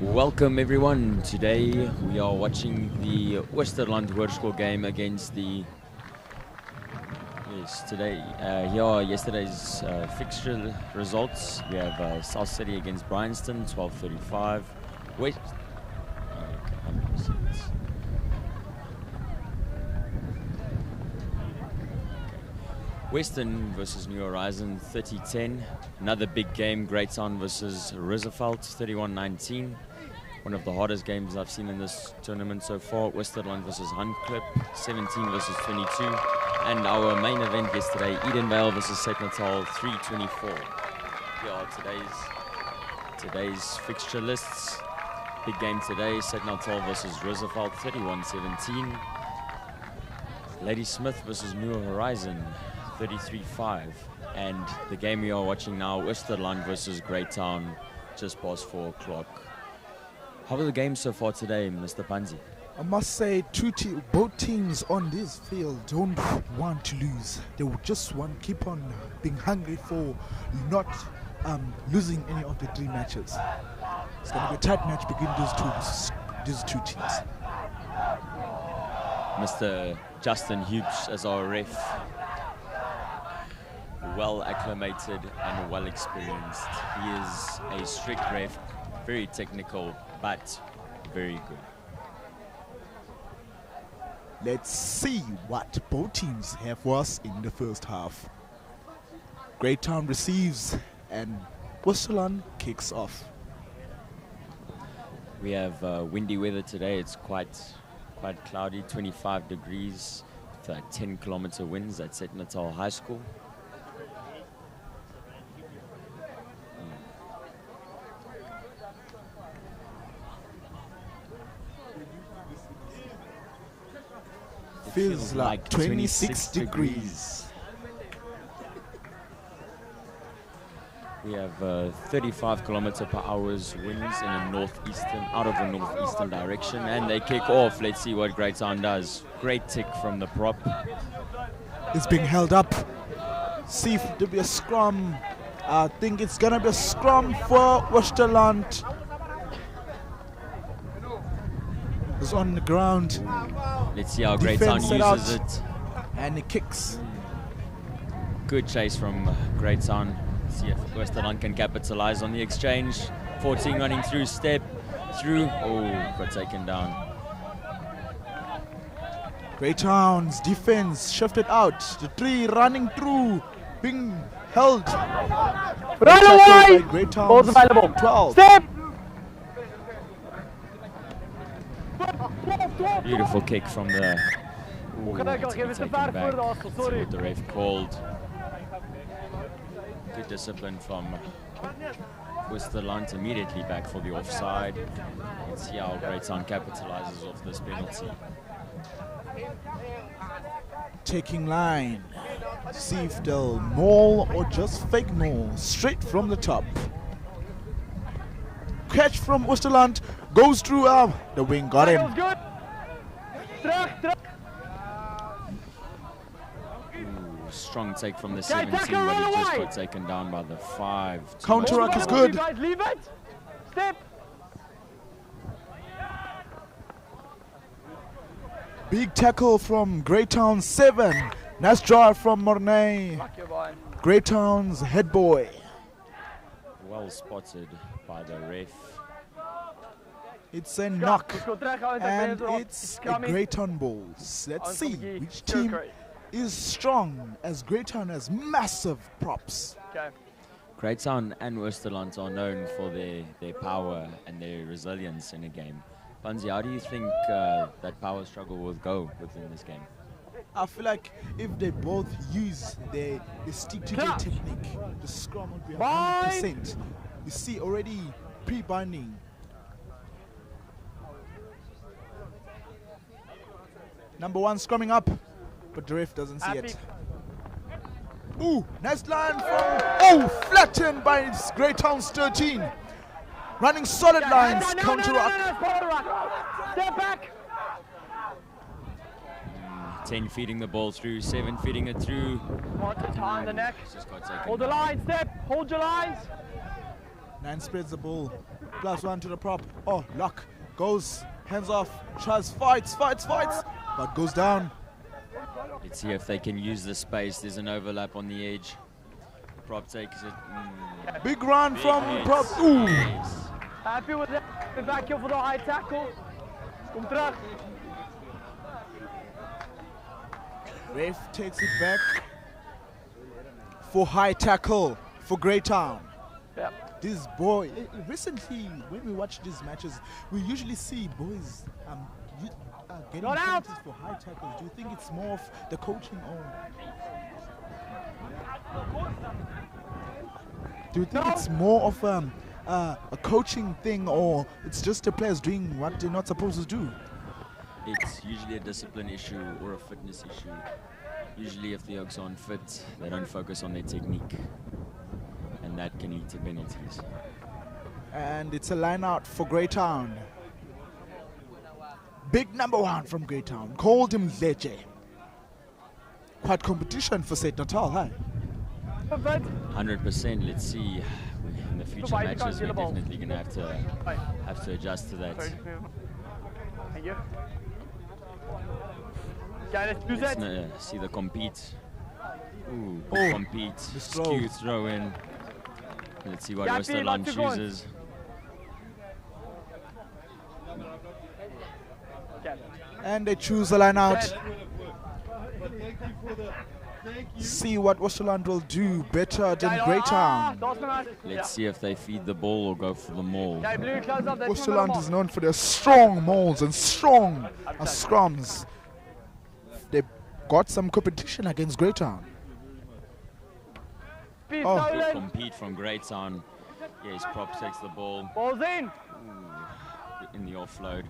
Welcome everyone. Today we are watching the Oosterlaan Hoërskool game against the here are yesterday's fixture results. We have South City against Bryanston 12:35. Western versus New Horizon 30-10. Another big game, Greytown versus Roosevelt 31-19. One of the hardest games I've seen in this tournament so far. Oosterlaan versus Handklip 17 versus 22. And our main event yesterday, Edenvale versus St. Natal 3:24. Here are today's fixture lists. Big game today, St. Natal versus Roosevelt 31-17. Ladysmith versus New Horizon 33-5. And the game we are watching now, Oosterlaan versus Greytown, just past 4 o'clock. How are the games so far today, Mr. Panzi? I must say, both teams on this field don't want to lose. They just want to keep on being hungry for not losing any of the 3 matches. It's going to be a tight match between these two teams. Mr. Justin Hughes as our ref. Well acclimated and well experienced. He is a strict ref, very technical, but very good. Let's see what both teams have for us in the first half. Greytown receives and Oosterlaan kicks off. We have windy weather today. It's quite cloudy, 25 degrees, with 10-kilometer winds at St. Natal High School. Feels like 26 degrees. We have 35 kilometer per hour winds in a out of the northeastern direction, and they kick off. Let's see what Greytown does. Great tick from the prop. It's being held up. See if there'll be a scrum. I think it's gonna be a scrum for Oosterlaan. It's on the ground. Let's see how Greytown uses it. And it kicks. Good chase from Greytown. See if Oosterlaan can capitalize on the exchange. 14 running through, step through. Oh, got taken down. Greytown's defense shifted out. The 3 running through, being held. Run away! Greytown's available. 12. Step! Beautiful kick from the. Give it taken back back. for See sorry. what the ref called. Good discipline from Oosterlaan, immediately back for the offside. Let's see how Greytown capitalizes off this penalty. Taking line. See if they'll maul or just fake maul. Straight from the top. Catch from Oosterlaan. Goes through the wing. Got him. Good. Strong take from the 17, but he just got taken down by the 5. Counterattack is good. Guys, leave it. Step. Big tackle from Greytown 7. Nice draw from Mornay. Greytown's head boy. Well spotted by the ref. It's a knock. And it's a Greytown ball. Let's see which team is strong, as Greytown has massive props. Greytown and Oosterlaan are known for their power and their resilience in a game. Panzi, how do you think that power struggle will go within this game? I feel like if they both use they stick to their technique, the scrum will be 100%. You see already pre-binding. Number 1 scrumming up, but the ref doesn't see it. Ooh, nice line from, flattened by Greytown's 13. Running solid lines, counter-ruck. Step back. 10 feeding the ball through, 7 feeding it through. Time the neck. Just got taken Hold the down. line, step. Hold your lines. 9 spreads the ball. +1 to the prop. Oh, luck. Goes, hands off, tries, fights, but goes down. Let's see if they can use the space. There's an overlap on the edge. Prop takes it. Big run Big from hits. prop. Ooh. Yes. Happy with that. The back heel for the high tackle. Kom terug. Ref takes it back for high tackle for Greytown. Yep. This boy, recently when we watch these matches, we usually see boys getting Not out. penalties for high tackles. Do you think it's more of the coaching or? Do you think it's more of a coaching thing, or it's just the players doing what they're not supposed to do? It's usually a discipline issue or a fitness issue. Usually if the Oaks aren't fit, they don't focus on their technique. And that can lead to penalties. And it's a line out for Greytown. Big number 1 from Greytown. Called him Leche. Quite competition for St. Natal, huh? 100%. Let's see. In the future Goodbye, matches, we're you can't definitely going to have to adjust to that. Thank you. Okay, let's do Let's that. see the compete. Ooh, Oh, good compete. the throw. Skew throw in. Let's see what Yeah, Oosterlaan P, lots of chooses. Okay. And they choose a line out. See what Oosterlaan will do better than Greytown. Let's see if they feed the ball or go for the maul. Okay, blue, close up. That's Oosterland is known for their strong mauls and strong scrums. They've got some competition against Greytown. Speed, Oh. Good stolen. compete from Greytown. Yes, prop takes the ball Ball's in. in the offload.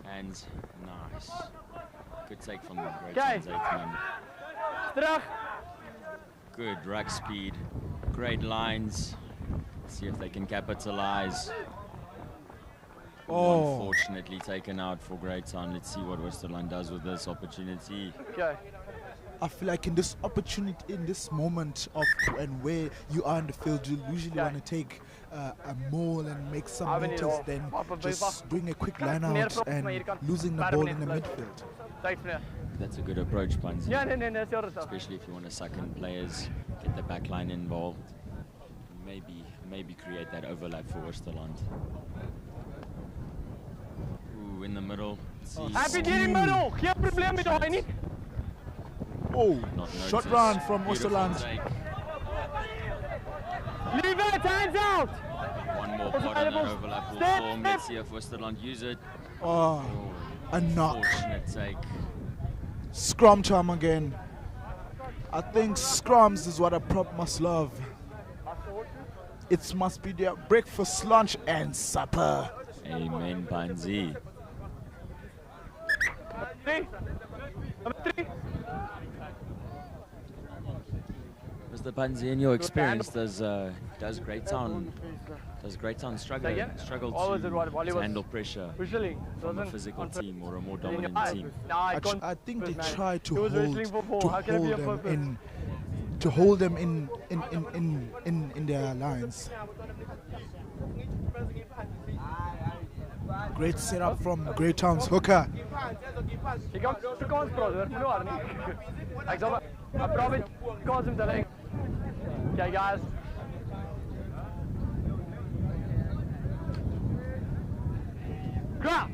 And nice. Good take from Greytown's 8-man. Terug. Good rack speed. Great lines. See if they can capitalize. Oh. Unfortunately taken out for Greytown. Let's see what Oosterlaan does with this opportunity. Okay. I feel like in this opportunity, in this moment of and where you are in the field, you usually Okay. want to take a maul and make some Hou we meters, niet op. then Wacht, wacht, just wacht. doing a quick Kijk, line out neerprop, maar hier and kan losing the paar ball in the minuten midfield. Thanks, meneer. That's a good approach, Panzi. Ja, nee, dat is heel rustig. Especially if you want to suck in players, get the back line involved. Maybe create that overlap for Oosterland. Ooh, in the middle. Let's see. Happy hier in middel. Geen probleem met daai nie. Oh, Not shot noticed. run from Beautiful Oosterland. take. Leave it, hands out. One more What's pot on an available? overlap will Step, form. step. Let's see if Oosterland use it. Oh, a knock. Fortunate take. Scrum time again. I think scrums is what a prop must love. It must be their breakfast, lunch, and supper. Amen, Panzi. 3. Number 3. Mr. Panzi, in your experience, does Greytown struggle again? struggle Or was it while he to was handle pressure Whistling. from a Wasn't physical on team or a more purpose. dominant team? Nah, I can't. I think they man. try He to was hold whistling for ball. How can it be a them purpose? in their lines. Great setup from Greytown's hooker. Jy kan Afrikaans praat, hoor. Moenie waar nie. Ek sal ek praat met Afrikaans met hulle. Okay, guys. Crouch.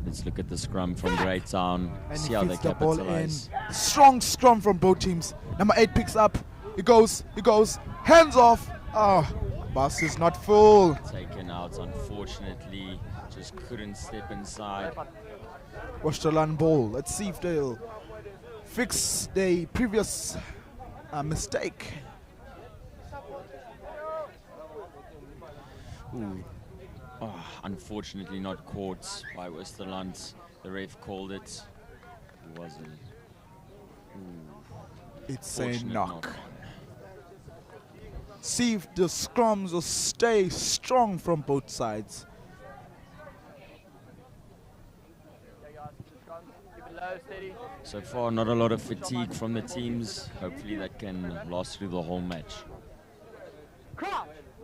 Let's look at the scrum from Greytown. And See he how they feeds the ball in. capitalize. Strong scrum from both teams. Number 8 picks up. He goes. Hands off. Oh, bus is not full. Taken out, unfortunately. Just couldn't step inside. Oosterland ball. Let's see if they'll fix the previous mistake. Ooh. Oh, unfortunately not caught by Oosterland. The ref called it. It wasn't. It's a Fortunate knock. knock. See if the scrums will stay strong from both sides. Okay, guys. Keep it low. So far, not a lot of fatigue from the teams. Hopefully that can last through the whole match.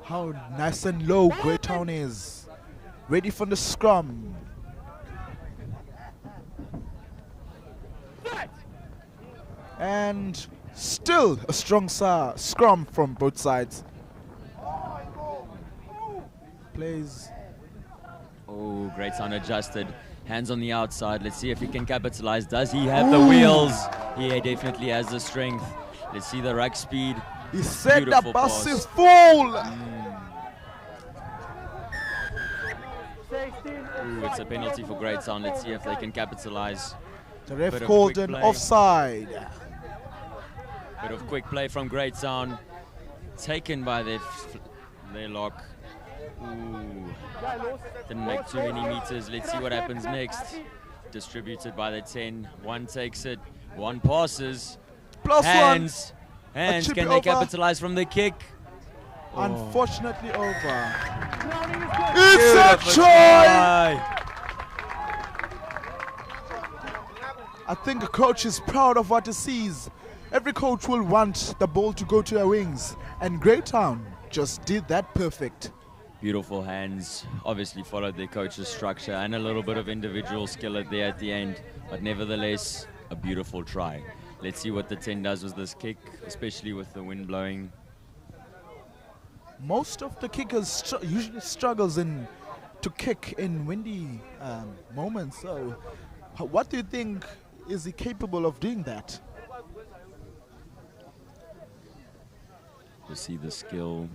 How nice and low Greytown is. Ready for the scrum. And still a strong scrum from both sides. Plays. Oh, Greytown adjusted. Hands on the outside. Let's see if he can capitalize. Does he have the wheels? He definitely has the strength. Let's see the ruck speed. He said the Beautiful bus pass. is full. Ooh, it's a penalty for Greytown. Let's see if they can capitalize. The ref Bit of called quick an play. offside. Bit of quick play from Greytown. Taken by their lock. Ooh. Didn't make too many meters. Let's see what happens next. Distributed by the 10. One takes it. One passes. Plus Hands. Hands. chippy Can they over. capitalize from the kick? one. Unfortunately over. It's a try! try! I think a coach is proud of what he sees. Every coach will want the ball to go to their wings. And Greytown just did that perfect. Beautiful hands. Obviously followed their coach's structure and a little bit of individual skill at the end. But nevertheless, a beautiful try. Let's see what the 10 does with this kick, especially with the wind blowing. Most of the kickers usually struggles to kick in windy moments. So what do you think, is he capable of doing that? You see the skill.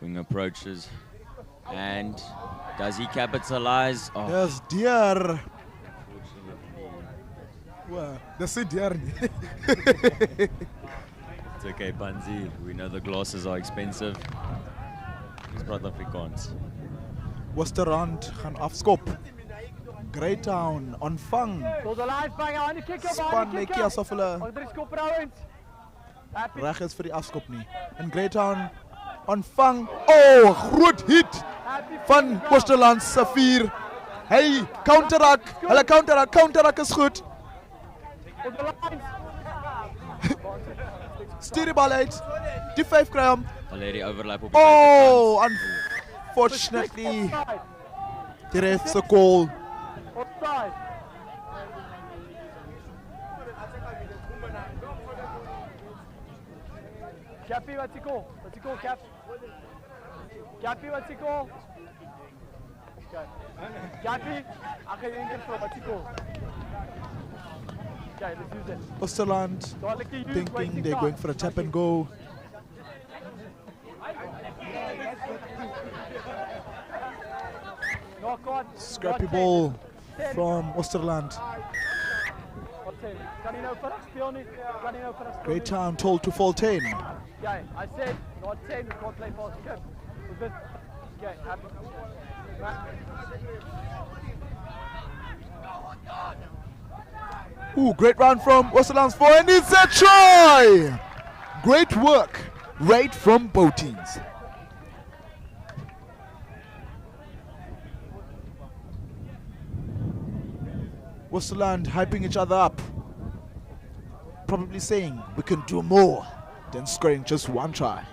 Wing approaches. And does he capitalize? Oh, There's deer. Well, that's it, deer. it's okay, Panzi. We know the glasses are expensive. It's South Afrikaans. Oosterlaan gaan afskop. Greytown ontvang. Span netjie asof hulle reg is vir die afskop nie. En Greytown ontvang. Oh, groot hit van Oosterlaan se 4. Hey, counterattack. Hulle counterattack is goed. Stuur die bal uit. Die 5 kry hom. Already overlap op die Oh, buitekant. unfortunately, the ref's a call. Cappy, what's he call? What's he call, Cap? Cappy, what's he call? Okay. Cappy, I can enter for what's he call? Okay, let's use it. Oosterlaan thinking they're going for a tap and go. Knock on. Scrappy ball from Oosterlaan. Kan hij nou verder spelen niet? Kan hij nou verder spelen? Greytown told to fall 10. Yeah, I said not 10, we can't play fast. Okay. Okay, happy. Ooh, great run from Oosterlaan's 4, and it's a try! Great work right from both teams. Oosterlaan hyping each other up, probably saying we can do more than scoring just one try.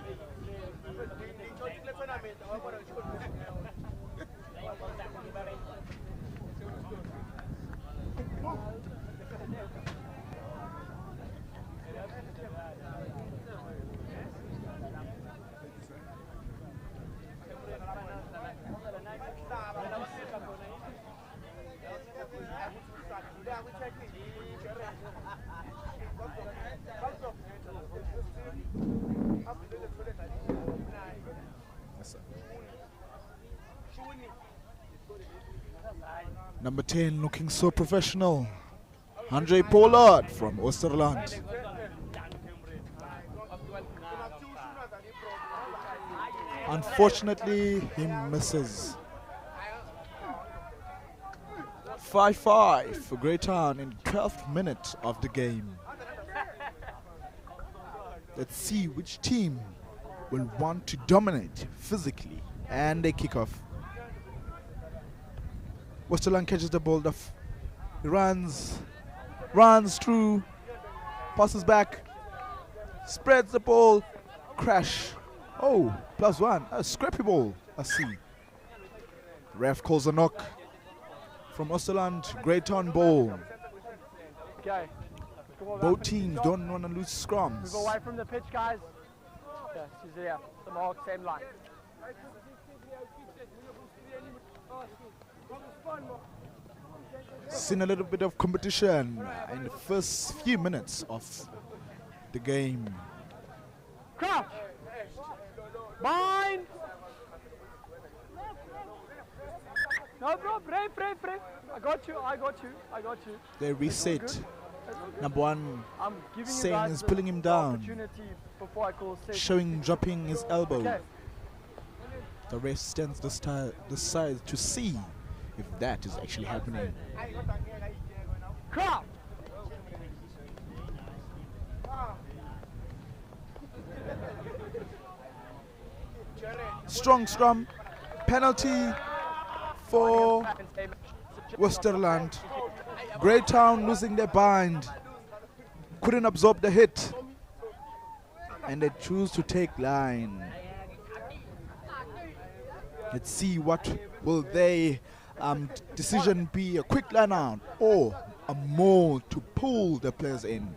Number 10 looking so professional. Andre Pollard from Oosterlaan. Unfortunately, he misses. 5-5 for Greytown in the 12th minute of the game. Let's see which team will want to dominate physically. And they kick off. Oosterlaan catches the ball, he runs, runs through, passes back, spreads the ball, crash. Oh, +1, a scrappy ball, I see. Ref calls a knock from Oosterlaan, Greytown ball. Okay. Both teams don't want to lose scrums. Move away from the pitch, guys. Okay, she's here. The mark, same line. Seen a little bit of competition in the first few minutes of the game. Crouch! Bind! No, bro, brave. I got you. They reset. Number 1 I'm giving you saying guys is pulling him down, opportunity before I call set. showing dropping his elbow. Okay. The ref stands the side to see if that is actually happening. Crouch! Strong scrum, penalty for Oosterlaan. Greytown losing their bind, couldn't absorb the hit, and they choose to take line. Let's see what will they decision be, a quick line out or a maul to pull the players in.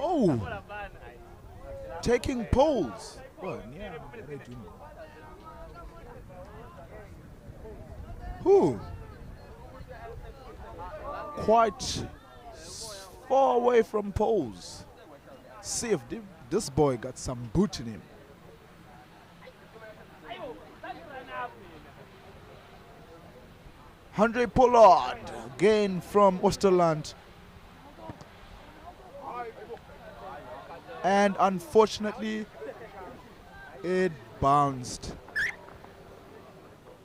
Oh, taking poles. Well, yeah, they do. Who? Quite far away from poles. See if this boy got some boot in him. Andre Pollard, gain from Oosterlaan. And unfortunately, it bounced.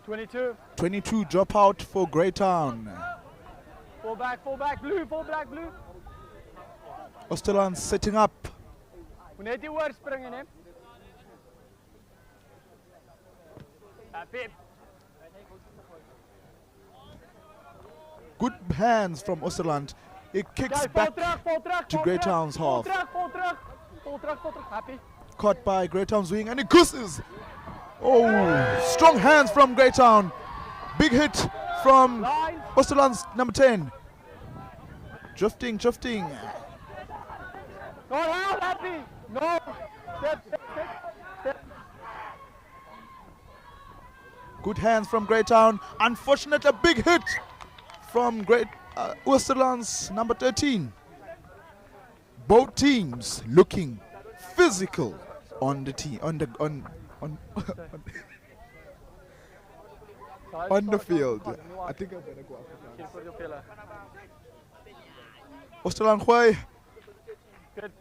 22. 22 drop out for Greytown. Fall back, blue. Oosterlaan setting up. Moet net die oor springen, hè? Pip. Good hands from Oosterlaan. It kicks back to Greytown's half. Vol terug. Happy. Caught by Greytown's wing and it gooses. Oh, strong hands from Greytown. Big hit from Oosterlaan's number 10. Drifting. Go out, Happy. No. Step. Good hands from Greytown. Unfortunately, a big hit from Oosterlaan's number 13. Both teams looking physical on the on the field. I think I better go up. Oosterlaan gooi. Good.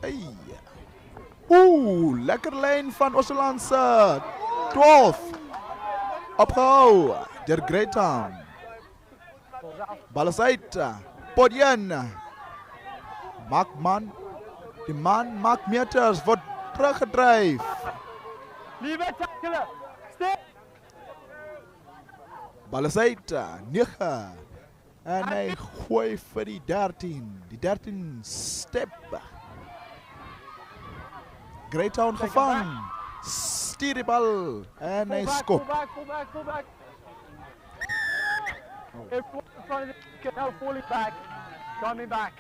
Hey. Oeh, lekker lijn van Oosterlaan's 12. Opgehou der Greytown. Bal is uit. Podien. Die man maakt meters, wordt teruggedreven. Lieve tackelen. Step. Bal is uit. 9. En hij gooit voor die 13. Die 13 step. Greytown gevangen. Stier die bal. En hij scoort. Full back. Everyone in front of the now falling back. Coming back.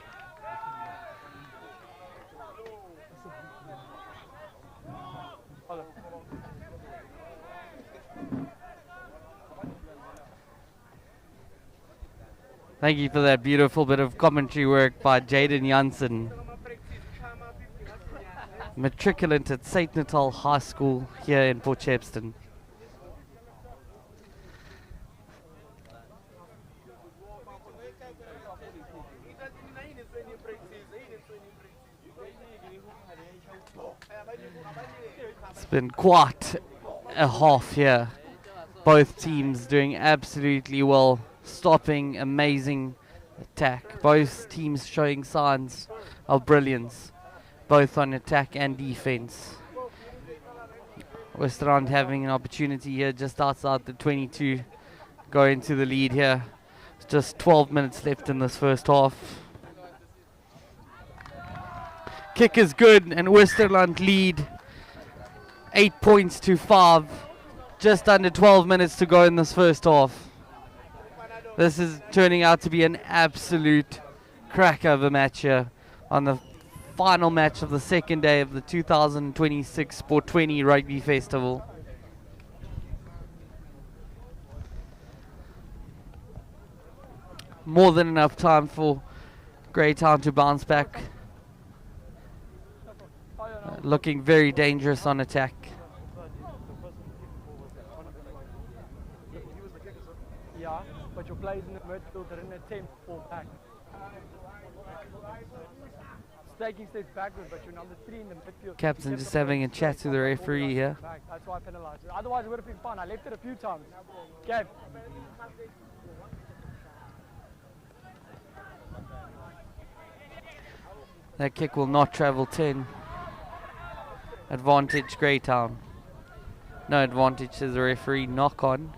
Thank you for that beautiful bit of commentary work by Jaden Janssen, matriculant at St. Natal High School here in Port Shepstone. It's been quite a half here. Both teams doing absolutely well, stopping amazing attack. Both teams showing signs of brilliance, both on attack and defense. Oosterlaan having an opportunity here just outside the 22, go into the lead here. It's just 12 minutes left in this first half. Kick is good and Oosterlaan lead 8 points to 5. Just under 12 minutes to go in this first half. This is turning out to be an absolute cracker of a match here on the final match of the second day of the 2026 Sportweni Rugby Festival. More than enough time for Greytown to bounce back. Looking very dangerous on attack. Yeah, but your players in the midfield are in an attempt to fall back. It's taking steps backwards, but you're number 3 in the midfield. Captain just having a chat to the referee here. That's why I penalised it. Otherwise it would have been fun. I left it a few times. Okay. That kick will not travel 10. Advantage Greytown. No advantage to the referee. Knock on.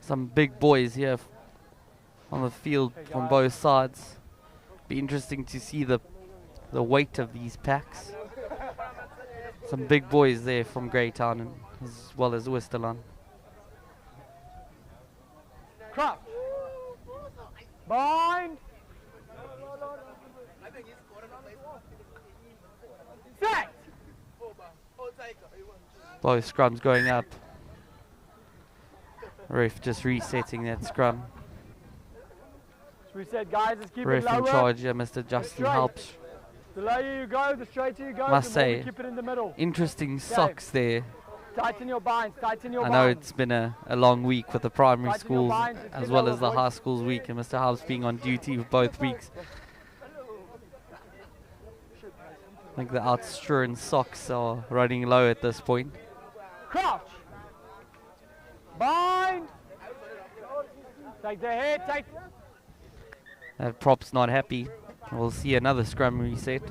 Some big boys here on the field from both sides. Be interesting to see the weight of these packs. Some big boys there from Greytown and as well as Oosterlaan. Crouch. Bind. Set. Both scrums going up. Ref just resetting that scrum. Reset, guys. Let's keep Ref it lower. in charge here, Mr. Justin Helps. The lower you go, the straighter you go. Must the more say, we keep it in the middle. interesting socks there. Tighten your binds. Tighten your I binds. know it's been a long week with the primary Tighten your schools binds, as get well lower, as the boys. high schools week, and Mr. Helps being on duty for both weeks. I think the outstrurring socks are running low at this point. Crouch. Bind. Take the head. Take. Prop's not happy. We'll see another scrum reset.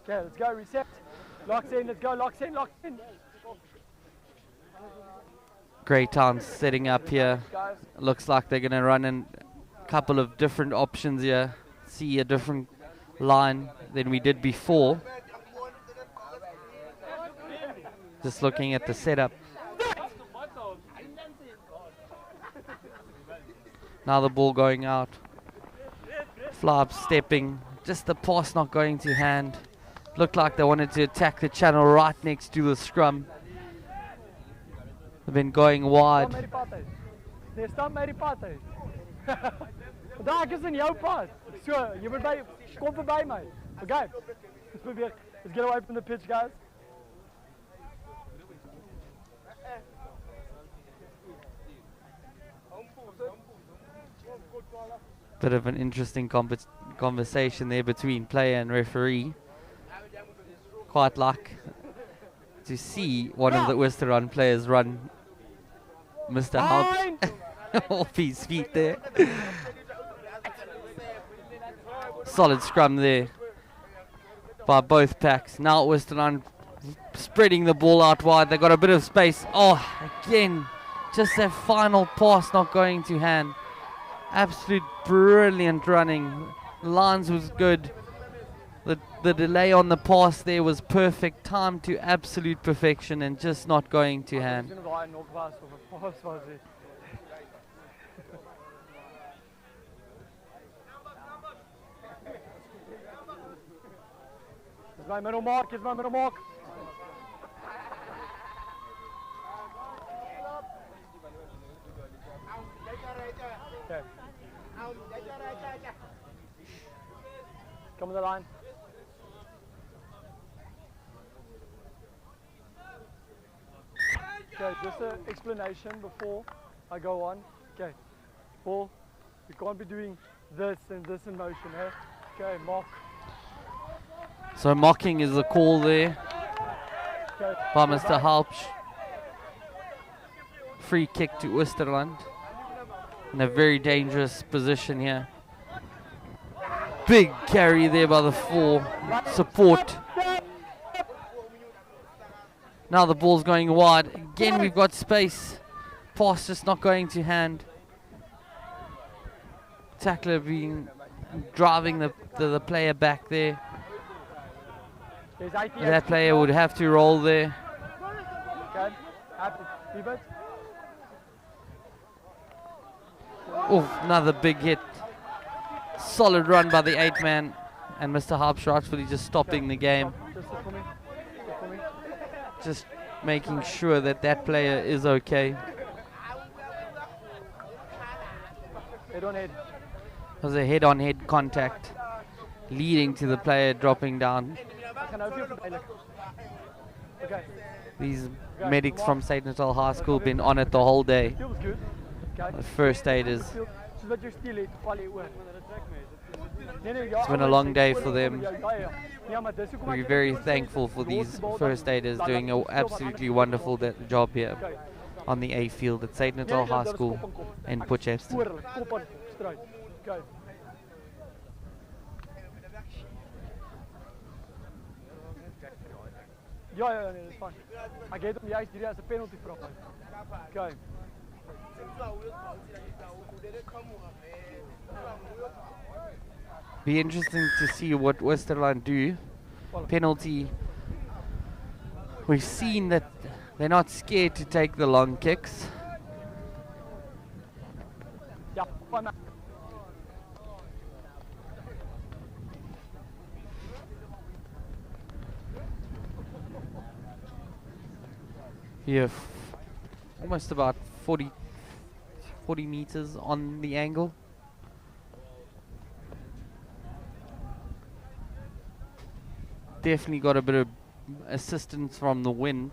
Okay, let's go. Reset. Locks in. Let's go. Locks in. Locks in. Greytown setting up here. Guys. Looks like they're going to run in a couple of different options here. See a different line than we did before. Just looking at the setup. Now the ball going out. Flab stepping. Just the pass not going to hand. Looked like they wanted to attack the channel right next to the scrum. They've been going wide. Nee, stop met die pad uit. Daar is in jouw pad. So, je moet bij, kom voorbij mij. Okay, let's get away from the pitch, guys. Bit of an interesting conversation there between player and referee. Quite like to see one of the Oosterlaan players run Mr. Helps off his feet there. Solid scrum there by both packs. Now Oosterlaan spreading the ball out wide. They got a bit of space. Oh, again, just that final pass not going to hand. Absolute brilliant running. Lines was good. The delay on the pass there was perfect. Time to absolute perfection and just not going to hand. Is my middle mark, is my middle mark. Okay. Come on the line. Okay, just an explanation before I go on. Okay, ball, we can't be doing this and this in motion, eh? Okay, mark. So mocking is the call there by Mr. Halpsch. Free kick to Oosterland. In a very dangerous position here. Big carry there by the 4. Support. Now the ball's going wide. Again, we've got space. Pass just not going to hand. Tackler driving the player back there. That player would have to roll there. Oh, another big hit. Solid run by the 8-man. And Mr. Halpsch rightfully just stopping the game. Just making sure that that player is okay. Head on head. It was a head-on-head contact leading to the player dropping down. These medics from St. Natal High School been on it the whole day. The first aiders. It's been a long day for them. We're very thankful for these first aiders doing an absolutely wonderful job here on the A field at St. Natal High School in Potchefstroom. Ja, nee, dat is fijn. Hij geeft hem juist direct als een penalty voor. Kijk. Be interesting to see what Oosterlaan do. Penalty. We've seen that they're not scared to take the long kicks. Ja, fijn. Yeah, almost about 40 meters on the angle. Definitely got a bit of assistance from the wind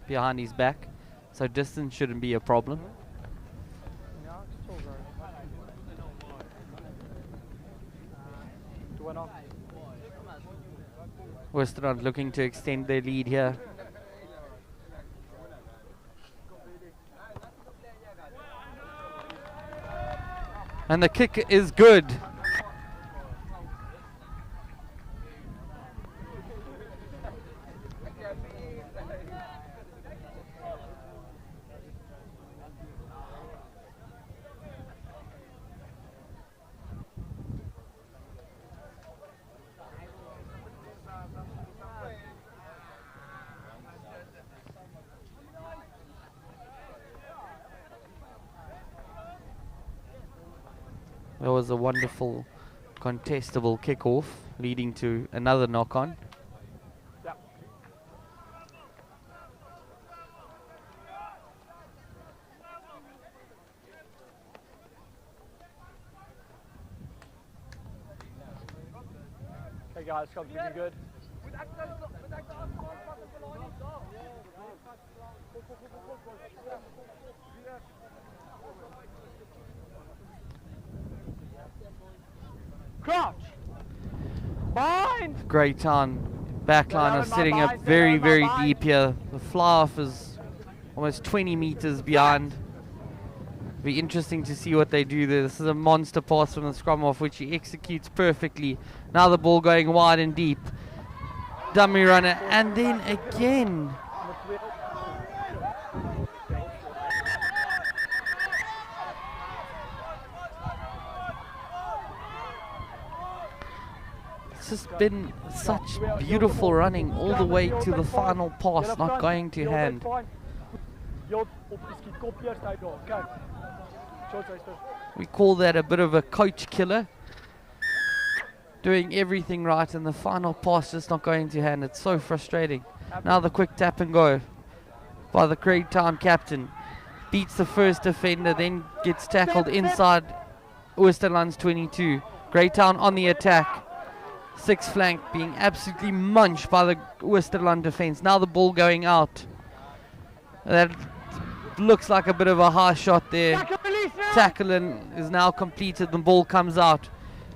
behind his back, so distance shouldn't be a problem. Oosterland looking to extend their lead here. And the kick is good. That was a wonderful contestable kickoff leading to another knock-on. Yep. Hey guys, it's pretty good. Crouch! Bind! Greytown backline are setting up very, very deep here. The fly-off is almost 20 meters beyond. Be interesting to see what they do there. This is a monster pass from the scrum off, which he executes perfectly. Now the ball going wide and deep. Dummy runner, and then again. It's just been such beautiful running all the way to the final pass, not going to hand. We call that a bit of a coach killer. Doing everything right and the final pass just not going to hand. It's so frustrating. Now the quick tap and go by the Greytown captain. Beats the first defender, then gets tackled inside Oosterland's 22. Greytown on the attack. Sixth flank being absolutely munched by the Oosterland defense. Now the ball going out. That looks like a bit of a high shot there. Tackling is now completed. The ball comes out.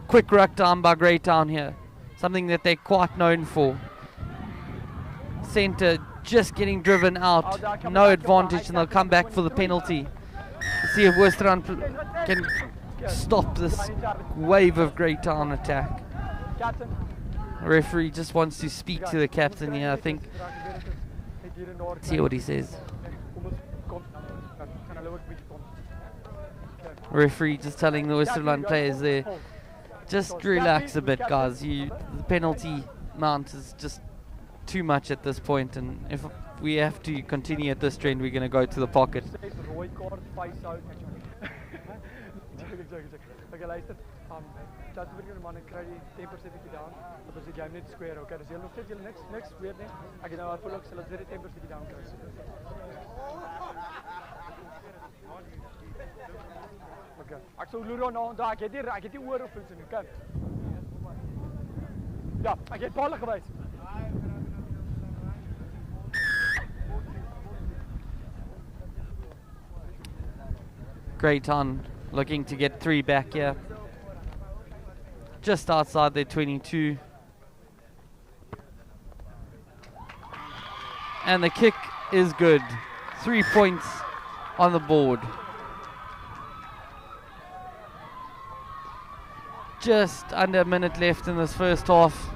Quick ruck down by Greytown here. something that they're quite known for. Centre just getting driven out, no advantage, and they'll come back for the penalty. See if Oosterlaan can stop this wave of Greytown attack. The referee just wants to speak to the captain here, I think. See what he says. Referee just telling the Oosterlaan players there, just relax a bit, guys. The penalty amount is just too much at this point, and if we have to continue at this trend, we're going to go to the pocket. Okay, luister. Chat vir julle man en kry die 10% down. Dat is die game net square. Okay, dus julle nog steeds julle niks weer nie. Ek het nou wat voorlop sal ons weer die 10% down kry. Okay. Ek sou loer nou daar. Ek het nie oor op ons nie. Okay. Ja, ek het balle gewys. Greytown looking to get 3 back here. Just outside their 22. And the kick is good. 3 points on the board. Just under a minute left in this first half.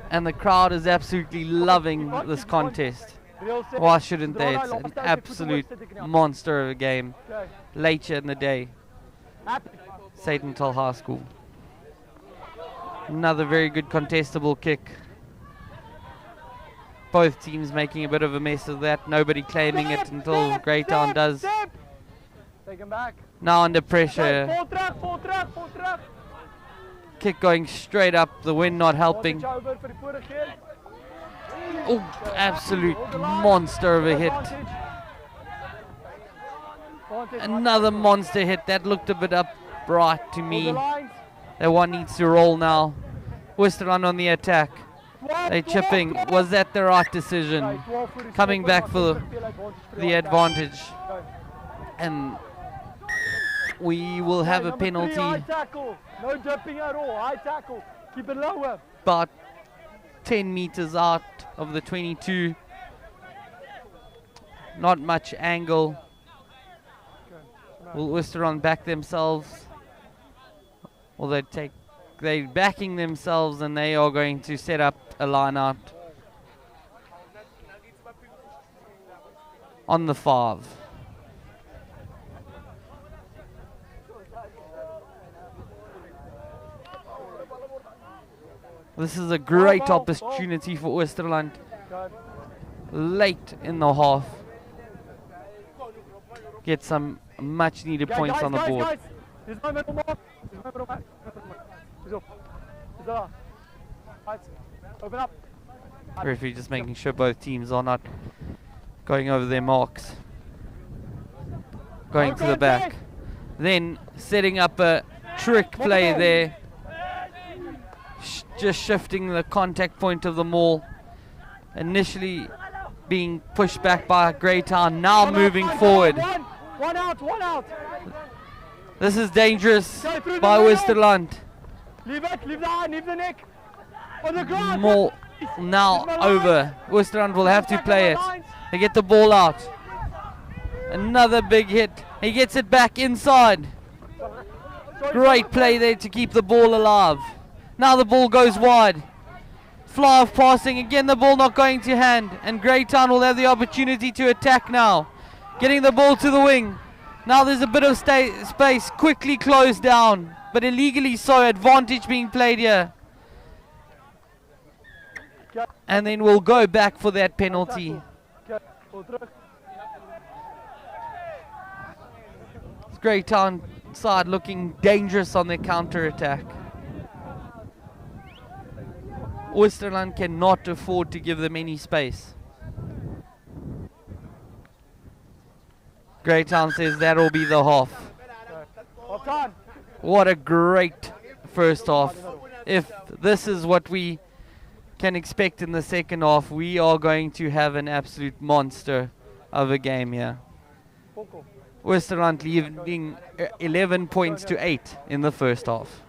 And the crowd is absolutely loving this contest. Why shouldn't they? It's an absolute monster of a game. Later in the day. Satantal High School. Another very good contestable kick. Both teams making a bit of a mess of that. Nobody claiming it until Greytown does. Now under pressure. Kick going straight up. The wind not helping. Oh, absolute monster of a hit. Another monster hit. That looked a bit upright to me. That one needs to roll now. Oosterlaan on the attack. They're chipping. Was that the right decision? Coming back for the advantage. And we will have a penalty. No jumping at all. High tackle. Keep it lower. About 10 meters out of the 22. Not much angle. Will Oosterlaan back themselves? Will they take? They're backing themselves, and they are going to set up a line out on the 5. This is a great opportunity for Oosterlaan late in the half. Get some much needed points on the board. Referee just making sure both teams are not going over their marks. Going to the back. Then setting up a trick play there. Just shifting the contact point of the maul. Initially being pushed back by Greytown, now moving forward. One out. This is dangerous by Oosterlaan. Leave the hand, leave the neck. On the ground. More now over. Oosterlaan will have to play it. They get the ball out. Another big hit. He gets it back inside. Great play there to keep the ball alive. Now the ball goes wide. Fly off passing. Again, the ball not going to hand. And Greytown will have the opportunity to attack now. Getting the ball to the wing. Now there's a bit of space. Quickly closed down. But illegally so. Advantage being played here. And then we'll go back for that penalty. Greytown side looking dangerous on their counter-attack. Oosterlaan cannot afford to give them any space. Greytown says that'll be the half. What a great first half. If this is what we can expect in the second half, we are going to have an absolute monster of a game here. Oosterlaan leading 11 points to 8 in the first half.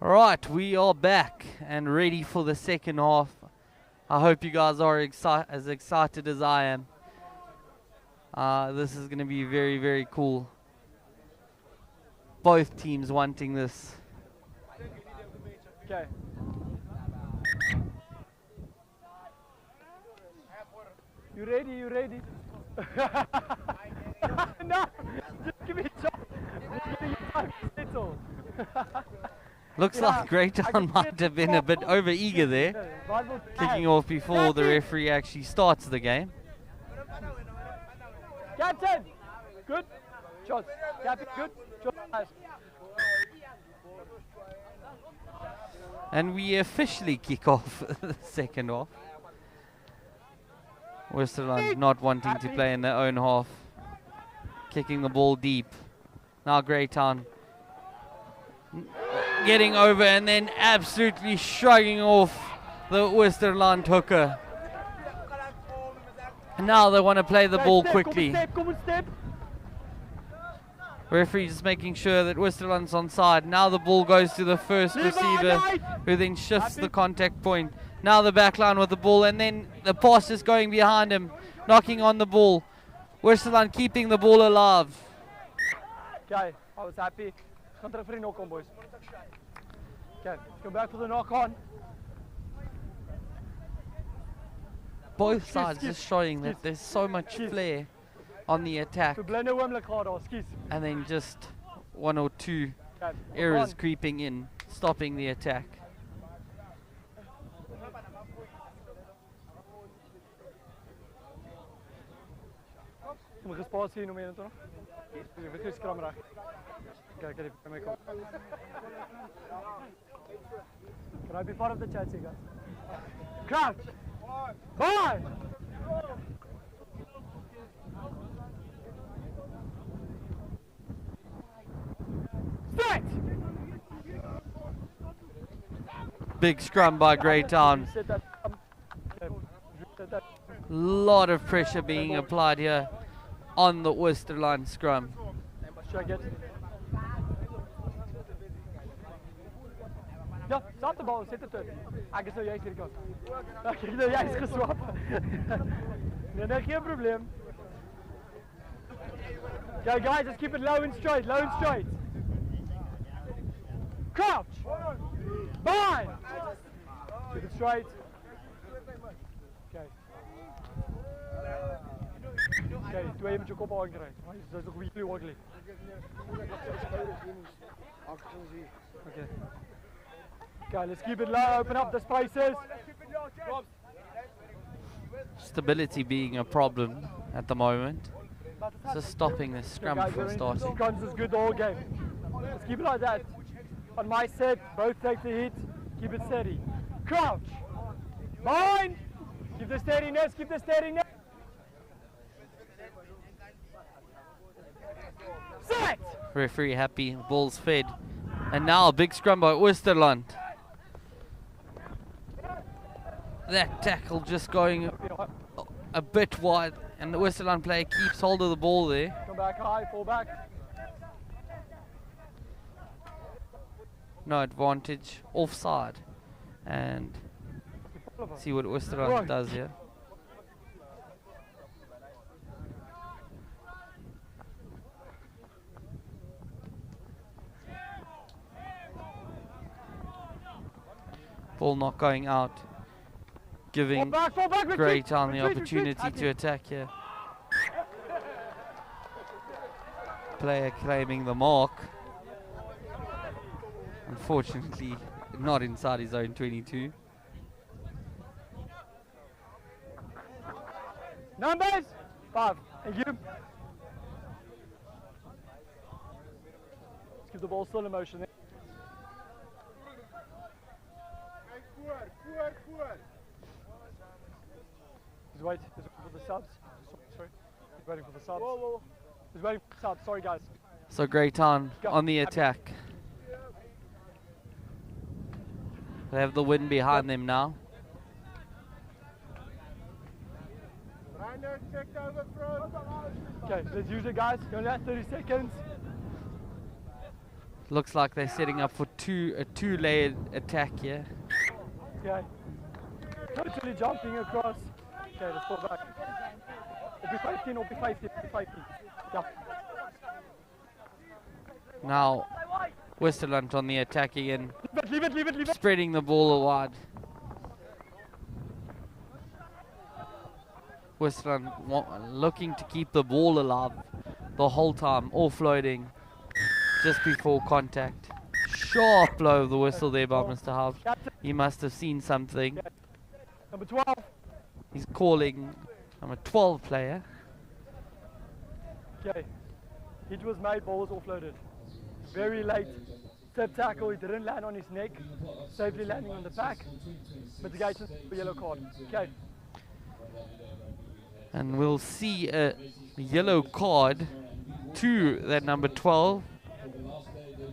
Right, we are back and ready for the second half. I hope you guys are as excited as I am. This is going to be very, very cool. Both teams wanting this. Okay. You ready? You ready? No, just give me a shot. Just give me your time to settle. Looks like Greytown might have been a bit over eager there, kicking off before the referee actually starts the game. Captain, good. Shots. Captain, good. Shots. Nice. And we officially kick off the second half. Oosterlaan not wanting to play in their own half, kicking the ball deep. Now Greytown getting over and then absolutely shrugging off the Oosterlaan hooker. And now they want to play the ball quickly. Referee just making sure that Oosterlaan's on side. Now the ball goes to the first receiver, who then shifts the contact point. Now the back line with the ball, and then the pass is going behind him, knocking on the ball. Oosterlaan keeping the ball alive. Okay, I was happy. Gaan terug vir die knock on, boys. Okay, let's go back for the knock on. both sides just showing that there's so much flair on the attack, and then just one or two errors creeping in, stopping the attack. Can I be part of the chat, guys? Crouch! Bye! Straight! Big scrum by Greytown. Lot of pressure being applied here on the Oosterlaan scrum. Ja, zat de bal, zit het er. Ik is nou juist hier kant. Ik heb nou juist geswapt. Nee, geen probleem. Okay, guys, just keep it low and straight, low and straight. Crouch! Bind! Keep it straight. Okay. Okay, doe even met je kop aangereikt. Dat is toch really ugly. Okay. Okay, let's keep it low, open up the spaces. Stability being a problem at the moment. Just stopping the scrum from starting. Guns is good the whole game. Let's keep it like that. On my set, both take the hit, keep it steady. Crouch! Bind! Keep the steadiness, keep the steadiness. Set! Referee happy, ball's fed. And now a big scrum by Oosterlaan. That tackle just going a bit wide, and the Oosterlaan player keeps hold of the ball there. Come back high, fall back. No advantage, offside. And see what Oosterlaan does here. Ball not going out, giving Greytown the opportunity to attack here. Player claiming the mark. Unfortunately, not inside his own 22. Numbers? 5. Thank you. Let's keep the ball still in motion there. He's waiting for the subs. Sorry. He's waiting for the subs. He's waiting for the subs. Sorry, guys. So Greytown on the attack. They have the wind behind them now. Okay, let's use it, guys. You only have 30 seconds. Looks like they're setting up for a two-layered attack here. Okay. Totally jumping across. Okay, let's fall back. It'll be 15, it'll be 50, it'll be 50. Yeah. Now, Oosterlaan on the attack again. Leave it. Spreading the ball wide. Oosterlaan looking to keep the ball alive the whole time, offloading just before contact. Sharp blow of the whistle there by Mr. Howe. He must have seen something. Number 12. He's calling number 12 player. Okay. Hit was made, ball was offloaded. Very late. Step tackle, he didn't land on his neck. Safely landing on the back. Mitigation for yellow card. Okay. And we'll see a yellow card to that number 12.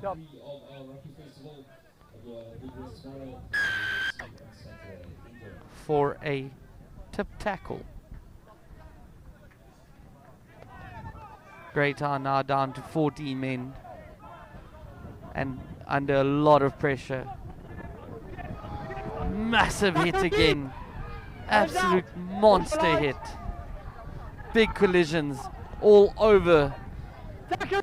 Yep. For a tip tackle. Greytown now down to 14 men and under a lot of pressure. Massive hit again. Absolute monster hit. Big collisions all over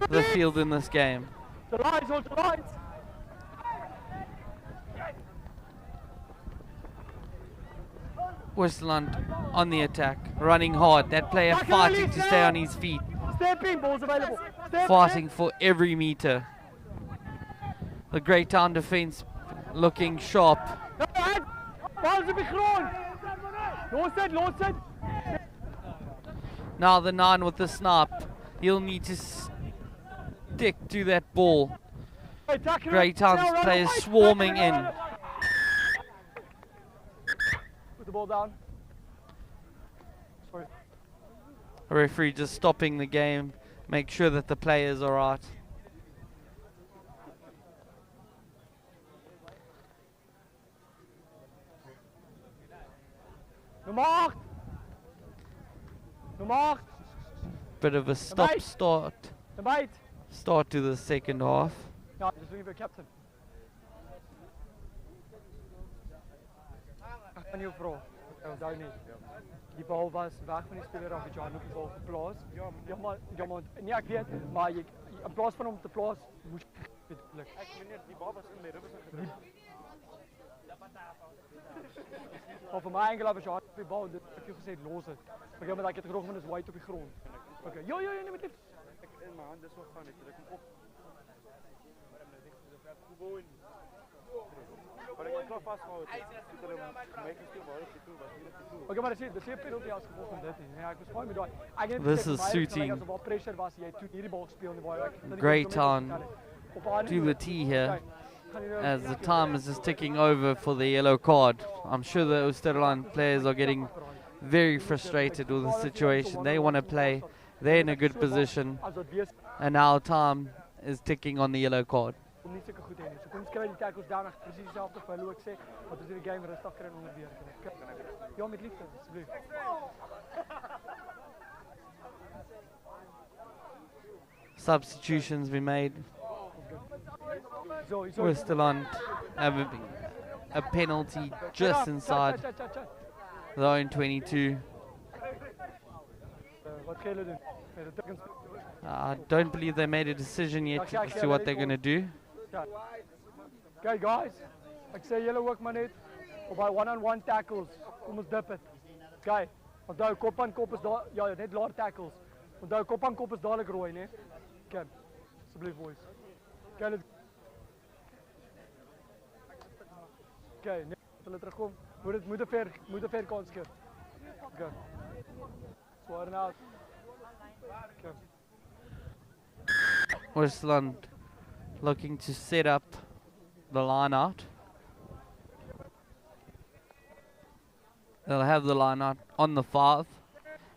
the field in this game. The lines on the lines. Oosterlaan on the attack, running hard. That player fighting to stay on his feet, Step in, balls available. Step fighting for every meter. The Greytown defense looking sharp. Balls op die grond. Los dit. Now the 9 with the snipe. He'll need to stick to that ball. Greytown's players swarming in. Put the ball down. Sorry. The referee just stopping the game, make sure that the players are right. Nummer 8. Nummer 8. Bit of a stop start. Nummer 8. Start to the second half. Ja, dis doen jy vir captain. Ek gaan jou vra. Ek onthou nie. Die bal was weg van die speler af, het jy op die bal geplaas. Ja maar nee ek weet, maar jy in plaas van hom te plaas, moes jy luk. Ek meneer, die bal was in my ribbe gedruk. Of vir my enkel was jy op die bal, dit ek jou gesê los dit. Maar jy moet ek het gerog van is wide op die grond. Okay. Ja, nee met lief. Ek in my hand dis so gaan net, ek kom op. Maar ek het klaar vasgehou. Okay, maar dis hier penalty as gevolg van dit nie. Ja, ek was fyn met daai. This is suiting as waar pressure was, jy toe hierdie bal speel en baie Greytown to the tee here as the time is just ticking over for the yellow card. I'm sure the Oosterlaan players are getting very frustrated with the situation. They want to play. They're in a good position. And now time is ticking on the yellow card. Om nie seker goed hê nie. So kom ons kry die tackles daarna presies dieselfde vir hulle ook sê wat ons in die game rustig kry onder weer. Ja, met liefde asseblief. Substitutions been made. Oosterlaan having a penalty just inside the own 22. Wat gaan hulle doen? I don't believe they made a decision yet as to what they're going to do. Okay guys, ek sê julle ook maar net op by one-on-one tackles. Kom ons dip dit. Okay. Onthou kop aan kop is daar ja, net laer tackles. Onthou kop aan kop is dadelik rooi, né? Okay. Asseblief boys. Okay, let's Okay, net hulle terugkom. Moet 'n ver kans gee. Okay. Swaar nou. Okay. Oosterlaan looking to set up the line out. They'll have the line out on the 5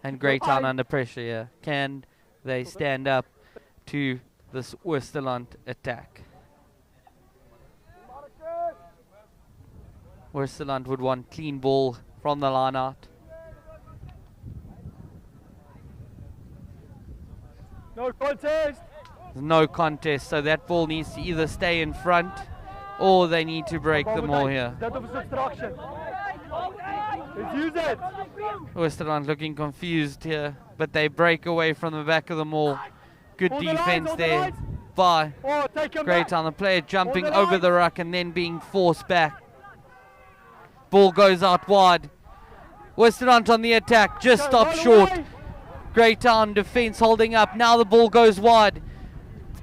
and Greytown under pressure here. Can they stand up to this Oosterlaan attack? Oosterlaan would want clean ball from the line out. No contest. There's no contest, so that ball needs to either stay in front or they need to break the maul here. That was obstruction. Let's use it. Oosterlaan looking confused here, but they break away from the back of the maul. Good defense there by Greytown. The player jumping over the ruck and then being forced back. Ball goes out wide. Oosterlaan on the attack, just stopped short. Greytown defense holding up. Now the ball goes wide.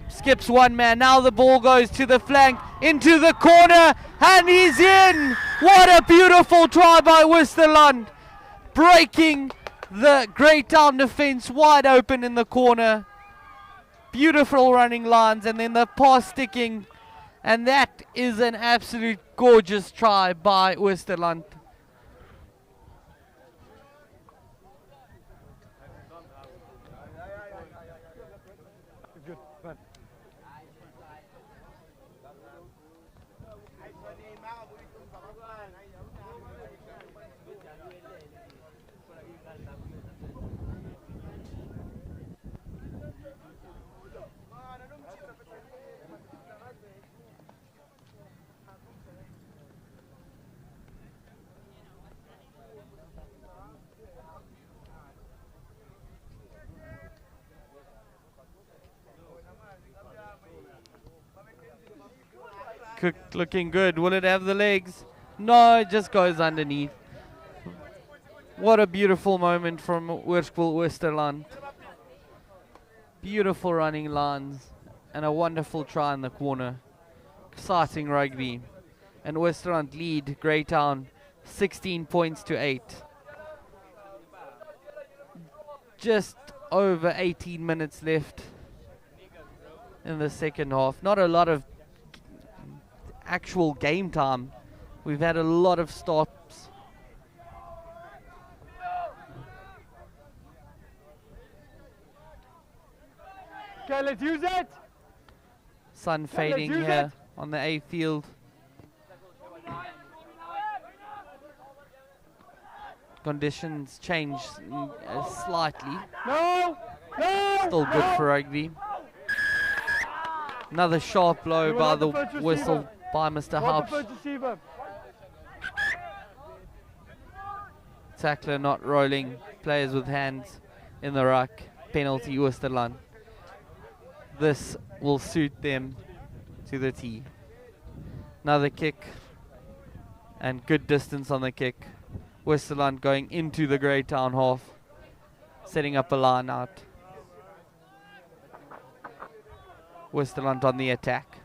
Skips one man. Now the ball goes to the flank, into the corner, and he's in. What a beautiful try by Oosterlaan, breaking the Greytown defense wide open in the corner. Beautiful running lines, and then the pass sticking, and that is an absolute gorgeous try by Oosterlaan. Cook looking good. Will it have the legs? No, it just goes underneath. What a beautiful moment from Oosterlaan. Beautiful running lines and a wonderful try in the corner. Exciting rugby. And Oosterlaan lead Greytown 16 points to 8. Just over 18 minutes left in the second half. Not a lot of actual game time. We've had a lot of stops. Okay, let's use it. Sun fading here on the A field. Conditions change slightly. No! No! Still good for rugby. Another sharp blow by the whistle by Mr. Haupt. Tackler not rolling. Players with hands in the ruck. Penalty Oosterlaan. This will suit them to the T. Another kick. And good distance on the kick. Oosterlaan going into the Greytown half. Setting up a line out. Oosterlaan on the attack.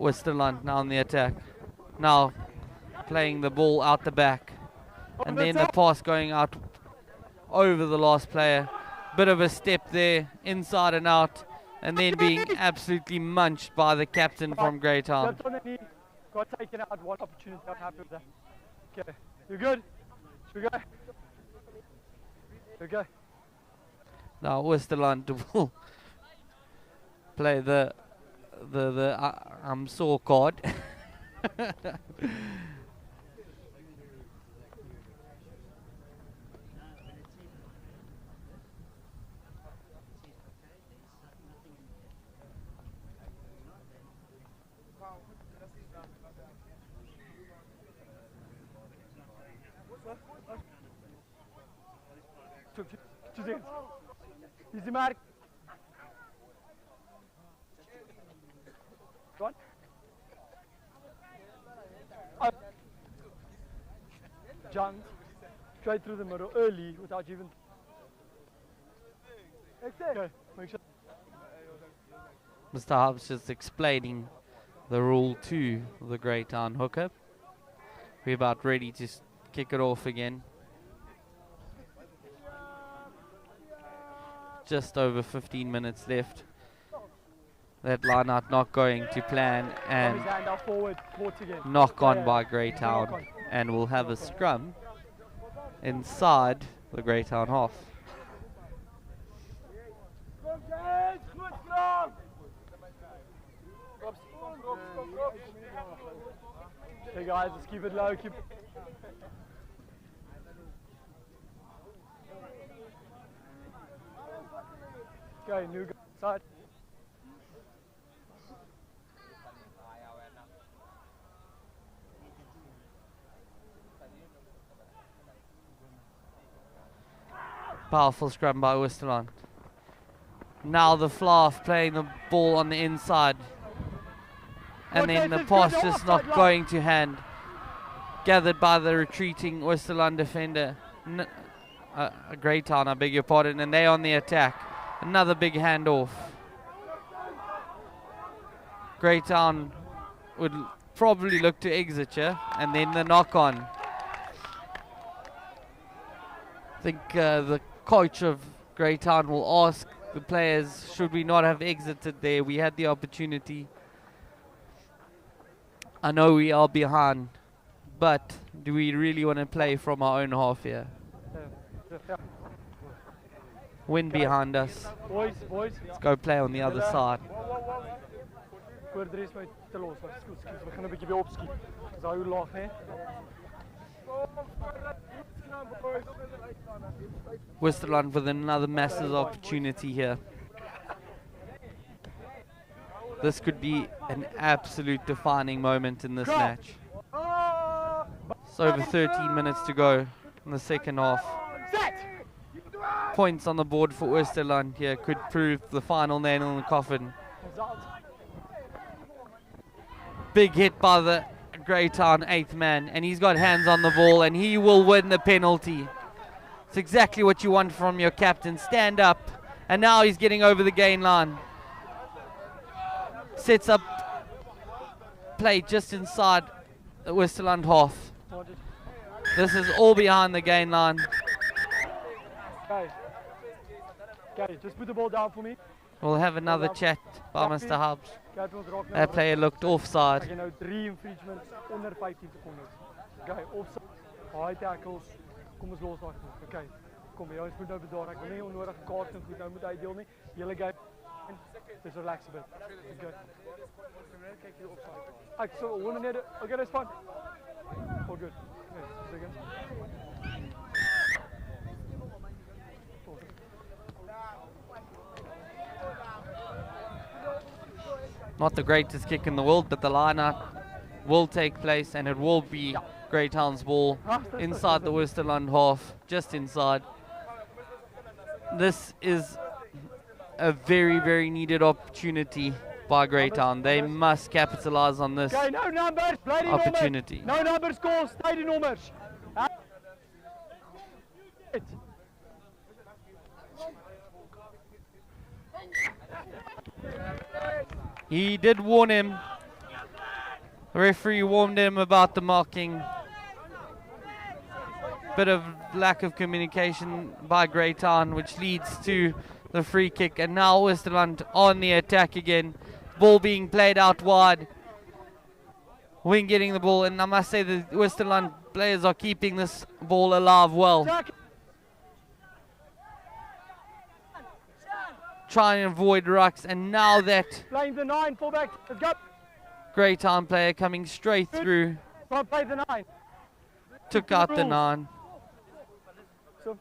Oosterlaan now on the attack. Now playing the ball out the back. And then the pass going out over the last player. Bit of a step there, inside and out. And then being absolutely munched by the captain from Greytown. Got taken out, one opportunity, not happy with that. Okay, you good? Should we go? Okay. Now Oosterlaan will play the I'm sore card. Easy mark. One. Jumped straight through the middle early without even. Okay, make sure. Mr. Hobbs just explaining the rule to the Greytown hooker. We're about ready to kick it off again. Just over 15 minutes left. That line out not going to plan, and knock on by Greytown, and we'll have a scrum inside the Greytown half. Hey guys, let's keep it low. Okay, new side. Powerful scrum by Oosterlaan. Now the Flaff playing the ball on the inside. And then the pass just not going to hand. Gathered by the retreating Oosterlaan defender. Greytown, I beg your pardon. And they on the attack. Another big handoff. Greytown would probably look to exit here. And then the knock on. I think the coach of Greytown will ask the players, should we not have exited there? We had the opportunity. I know we are behind, but do we really want to play from our own half here? Wind behind us. Boys. Let's go play on the other side. Oosterlaan with another massive opportunity here. This could be an absolute defining moment in this match. It's over 13 minutes to go in the second half. Points on the board for Oosterlaan here could prove the final nail in the coffin. Big hit by the Greytown 8th man, and he's got hands on the ball, and he will win the penalty. It's exactly what you want from your captain. Stand up, and now he's getting over the gain line. Sets up play just inside the Oosterland half. This is all behind the gain line. Okay, just put the ball down for me. We'll have another chat by Mr. Hobbs. That player looked offside. Okay, nou 3 infringements onder 15 secondes. Okay, offside. High tackles. Kom ons los daai. Okay. Kom jy ons moet nou bedaar. Ek wil nie onnodige kaart en goed nou moet uitdeel nie. Hele game. Dis relax a bit. Okay. Kyk hier offside. Ek so hoor net. Okay, that's fine. All good. Okay, seconds. Not the greatest kick in the world, but the line-out will take place, and it will be Greytown's ball inside the Oosterland half, just inside. This is a very, very needed opportunity by Greytown. They must capitalize on this opportunity. No numbers, call, stay die nummers. He did warn him. The referee warned him about the marking. Bit of lack of communication by Greytown, which leads to the free kick. And now Oosterland on the attack again. Ball being played out wide. Wing getting the ball, and I must say the Oosterland players are keeping this ball alive well. Trying to avoid rucks, and now that playing the 9, fullback, let's go. Greytown player coming straight through. Play the 9. Took out the 9. So.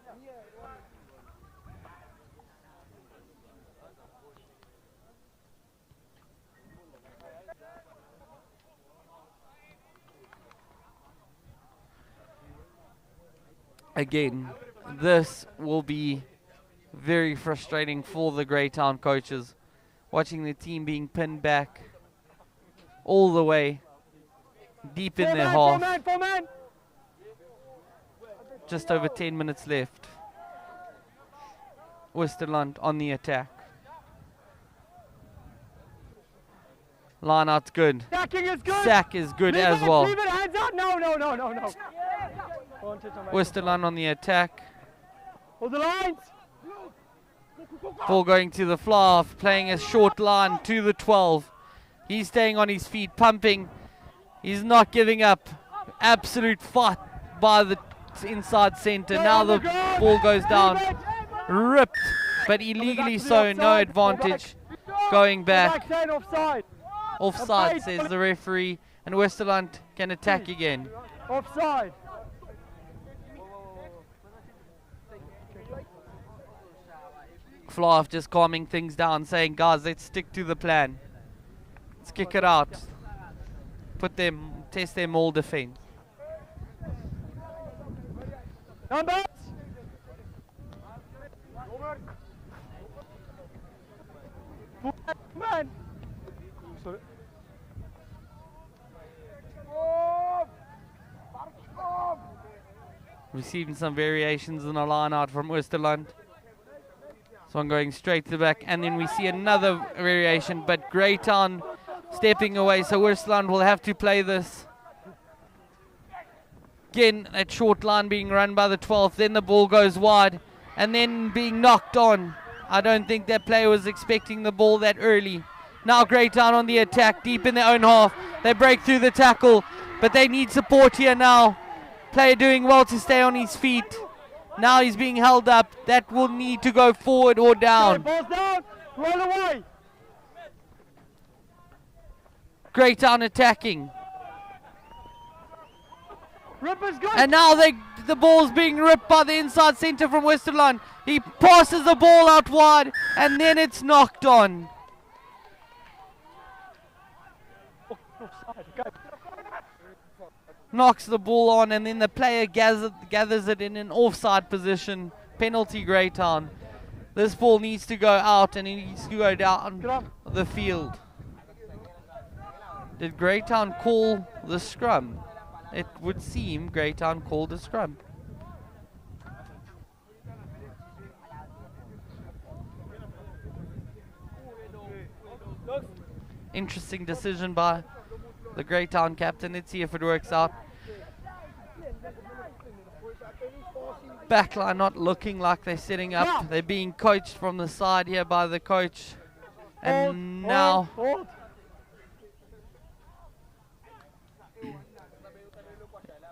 Again, this will be very frustrating for the Greytown coaches, watching the team being pinned back all the way deep in their half. Just over 10 minutes left. Oosterland on the attack. Line out's good. Sack is good as well. Leave it, hands out. No. Oosterland on the attack. Hold the lines. Ball going to the fly-off, playing a short line to the 12. He's staying on his feet, pumping. He's not giving up. Absolute fight by the inside centre. Now the ball goes down. Ripped, but illegally so, no advantage. Going back. Offside, says the referee, and Oosterland can attack again. Offside. Fly-off just calming things down, saying, guys, let's stick to the plan. Let's kick it out. Test their maul defense. Numbers! Man! Sorry. Receiving some variations in the line out from Oosterland. So I'm going straight to the back, and then we see another variation, but Greytown stepping away, so Oosterland will have to play this. Again, that short line being run by the 12th, then the ball goes wide, and then being knocked on. I don't think that player was expecting the ball that early. Now Greytown on the attack, deep in their own half. They break through the tackle, but they need support here now. Player doing well to stay on his feet. Now he's being held up. That will need to go forward or down. Ball's down. Roll away. Greytown attacking. Ripper's good. And now the ball's being ripped by the inside centre from Oosterland. He passes the ball out wide, and then it's knocked on. knocks the ball on, and then the player gathers it in an offside position. Penalty Greytown. This ball needs to go out, and it needs to go down the field. Did Greytown call the scrum? It would seem Greytown called the scrum. Interesting decision by the Greytown captain. Let's see if it works out. Backline not looking like they're setting up. They're being coached from the side here by the coach. And now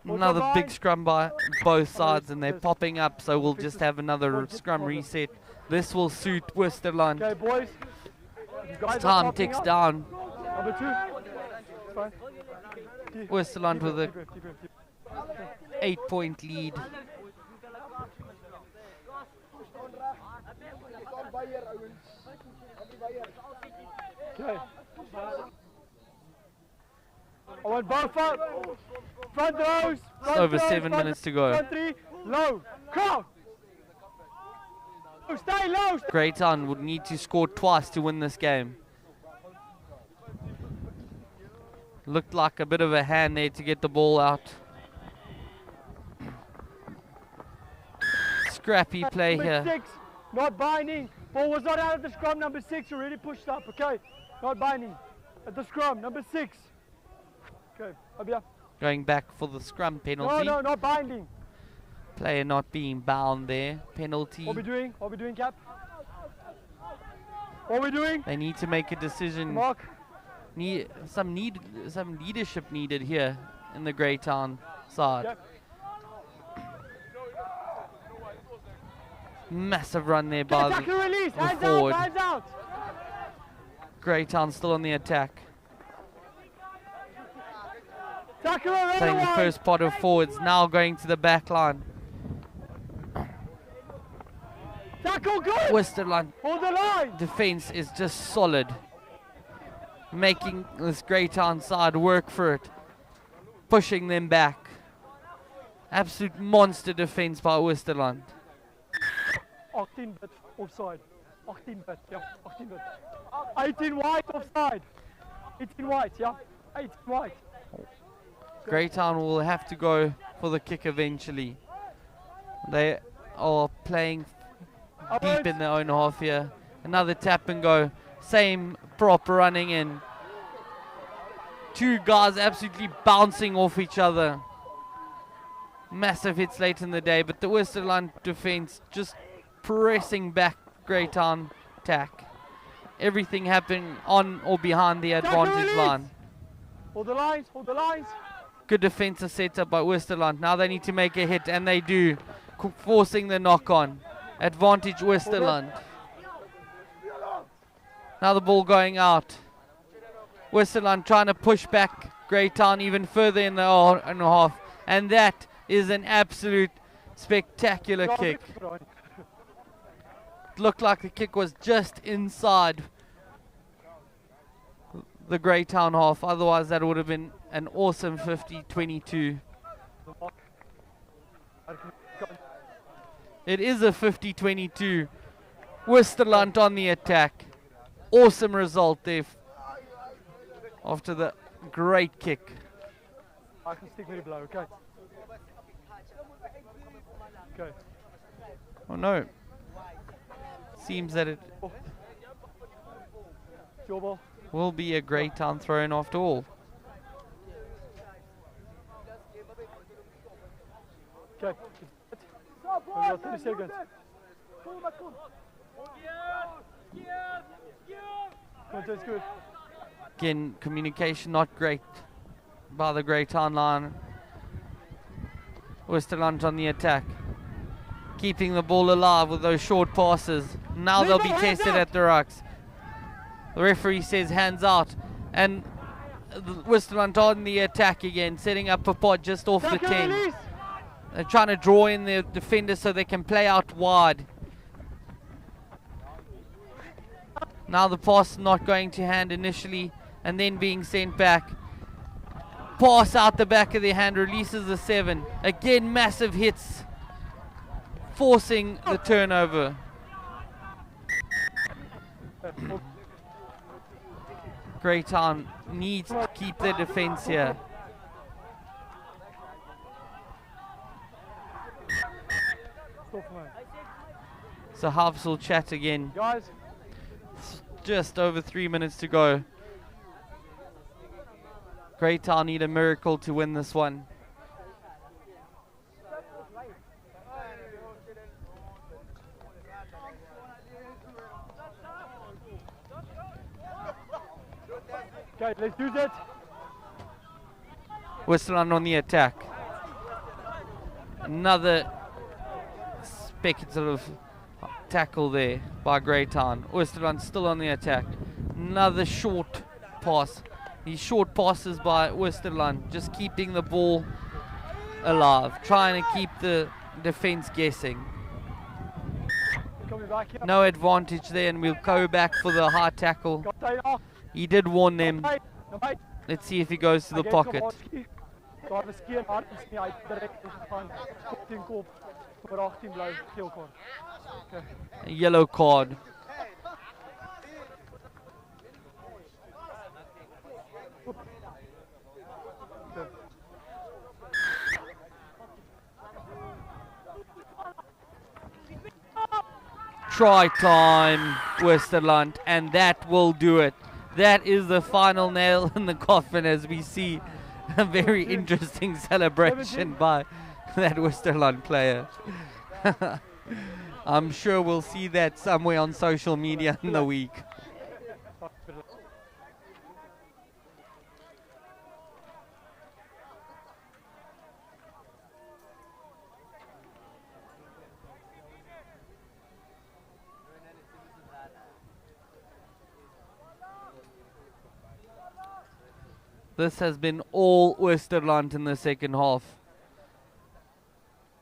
another big scrum by both sides, and they're popping up, so we'll just have another scrum reset. This will suit Oosterlaan. Okay, boys. Time ticks down. Number 2. Fine. Oosterlaan with a 8-point lead. Okay. I want both up. Front rows. It's over 7 minutes to go. Front 3. Low. Crowd. Stay low. Greytown would need to score twice to win this game. Looked like a bit of a hand there to get the ball out. Scrappy play here. 6, not binding. Ball was not out of the scrum. Number 6 already pushed up. Okay, not binding. At the scrum, number 6. Okay, up here. Going back for the scrum penalty. No, not binding. Player not being bound there. Penalty. What we doing? What we doing, Cap? What we doing? They need to make a decision. Mark. Some leadership needed here in the Greytown side. Yep. Massive run there by the forward. Hands out. Greytown still on the attack. Tackle her Playing the first pot of forwards, now going to the back line. Tackle good. Oosterlaan Hold the line. defense is just solid, making this Greytown side work for it, pushing them back. Absolute monster defense by Oosterlaan. 18 bit offside. 18 bit, yeah. 18 bit. 18 white offside. 18 white, yeah. 18 white. Greytown will have to go for the kick eventually. They are playing deep in their own half here. Another tap and go. Same prop running in. Two guys absolutely bouncing off each other. Massive hits late in the day, but the Oosterlaan defense just pressing back Greytown attack. Everything happening on or behind the advantage line. Hold the lines, hold the lines. Good defensive setup by Oosterlaan. Now they need to make a hit, and they do, forcing the knock on. Advantage Oosterlaan. Now the ball going out. Oosterlaan trying to push back Greytown even further in the hour and a half, and that is an absolute spectacular kick. Looked like the kick was just inside the Greytown half, otherwise that would have been an awesome 50-22. It is a 50-22. Oosterlaan on the attack. Awesome result there after the great kick. I can stick very blow, okay? Okay. Oh no. Seems that it Your ball. will be a Greytown throw-in after all. Okay. We got 30 seconds. That's good. Again, communication not great by the Greytown line. Oosterlaan on the attack, keeping the ball alive with those short passes. Now they'll be tested at the rucks. The referee says hands out, and Oosterlaan on the attack again, setting up a pot just off the 10. They're trying to draw in their defenders so they can play out wide. Now the pass not going to hand initially, and then being sent back. pass out the back of their hand, releases the 7. Again, massive hits, forcing the turnover. Greytown needs to keep their defense here. So halves will chat again. Guys, Just over 3 minutes to go. Greytown need a miracle to win this one. okay, let's do that. Oosterlaan on the attack. Another speculative tackle there by Greytown. Oosterlaan still on the attack. Another short pass. These short passes by Oosterlaan, just keeping the ball alive, trying to keep the defense guessing. Coming back here. No advantage there, and we'll go back for the high tackle. Got tight off. He did warn them. Hey, no, mate. Let's see if he goes to the pocket. Daar miskien hard is nie uit direk gegaan. Kop teen kop. Vir 18 blou geel kaart. Okay. A yellow card. Try time, Oosterlaan, and that will do it. That is the final nail in the coffin, as we see a very interesting celebration by that Oosterlaan player. I'm sure we'll see that somewhere on social media in the week. This has been all Oosterlaan in the second half.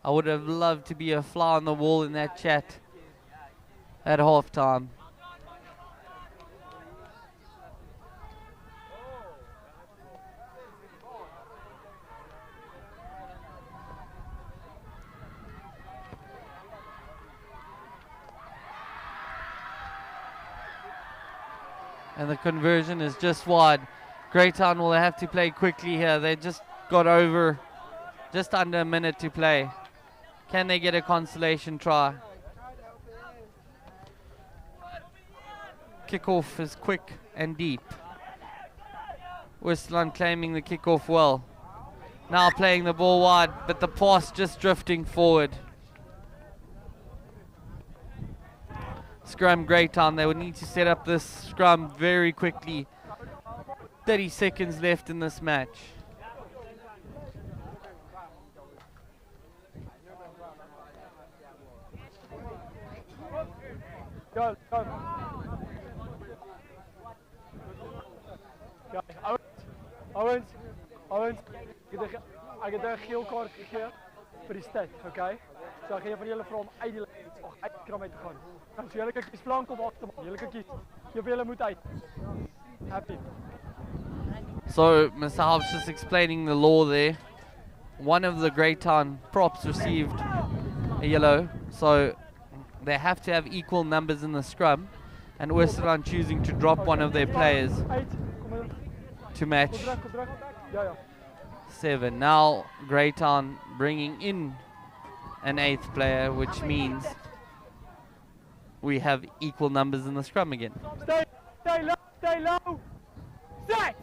I would have loved to be a fly on the wall in that chat at halftime. And the conversion is just wide. Greytown will have to play quickly here. They just got over just under a minute to play. Can they get a consolation try? Kickoff is quick and deep. Oosterlaan claiming the kickoff well. Now playing the ball wide, but the pass just drifting forward. Scrum Greytown. They would need to set up this scrum very quickly. 30 seconds left in this match. Go, go. Ja, Owens. Ek het 'n geel kaart gegee vir die stad, okay? So ek gaan een van julle vra om uit die kram uit te gaan. Dan so julle kan kies flank of agterman. Julle kan kies. Jy julle moet uit. Happy. So Mr. Hobbs just explaining the law there. One of the Greytown props received a yellow, so they have to have equal numbers in the scrum, and Oosterlaan choosing to drop one of their players to match 7. Now Greytown bringing in an 8th player, which means we have equal numbers in the scrum again. Stay low. Set.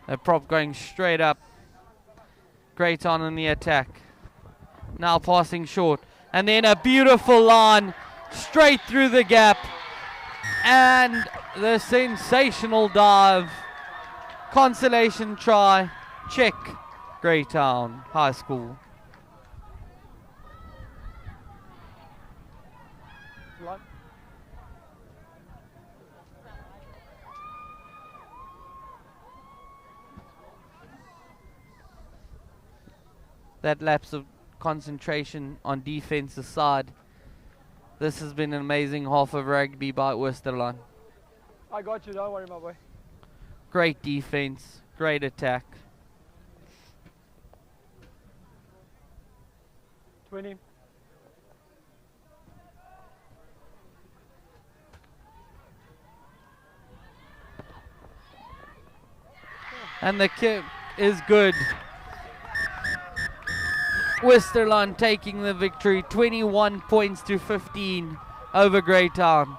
A prop going straight up. Greytown in the attack. Now passing short. And then a beautiful line straight through the gap. And the sensational dive. Consolation try. Check. Greytown High School. That lapse of concentration on defense's side. This has been an amazing half of rugby by Oosterlaan. I got you, don't worry, my boy. Great defense, great attack. 20. And the kick is good. Oosterlaan taking the victory, 21 points to 15 over Greytown.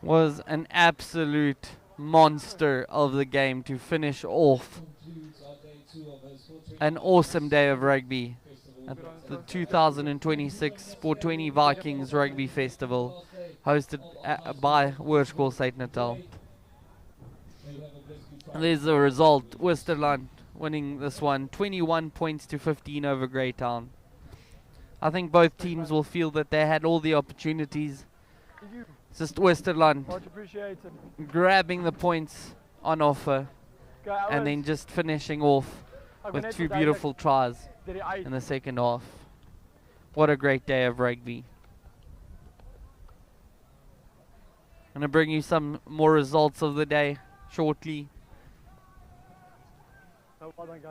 Was an absolute monster of the game to finish off an awesome day of rugby at the 2026 Sportweni Vikings Rugby Festival, hosted by Oosterlaan St. Natal. There's the result. Oosterlaan winning this one, 21 points to 15 over Greytown. I think both teams will feel that they had all the opportunities. It's just Oosterlaan Much appreciated. grabbing the points on offer and then just finishing off with two beautiful tries in the second half. What a great day of rugby. I'm going to bring you some more results of the day shortly.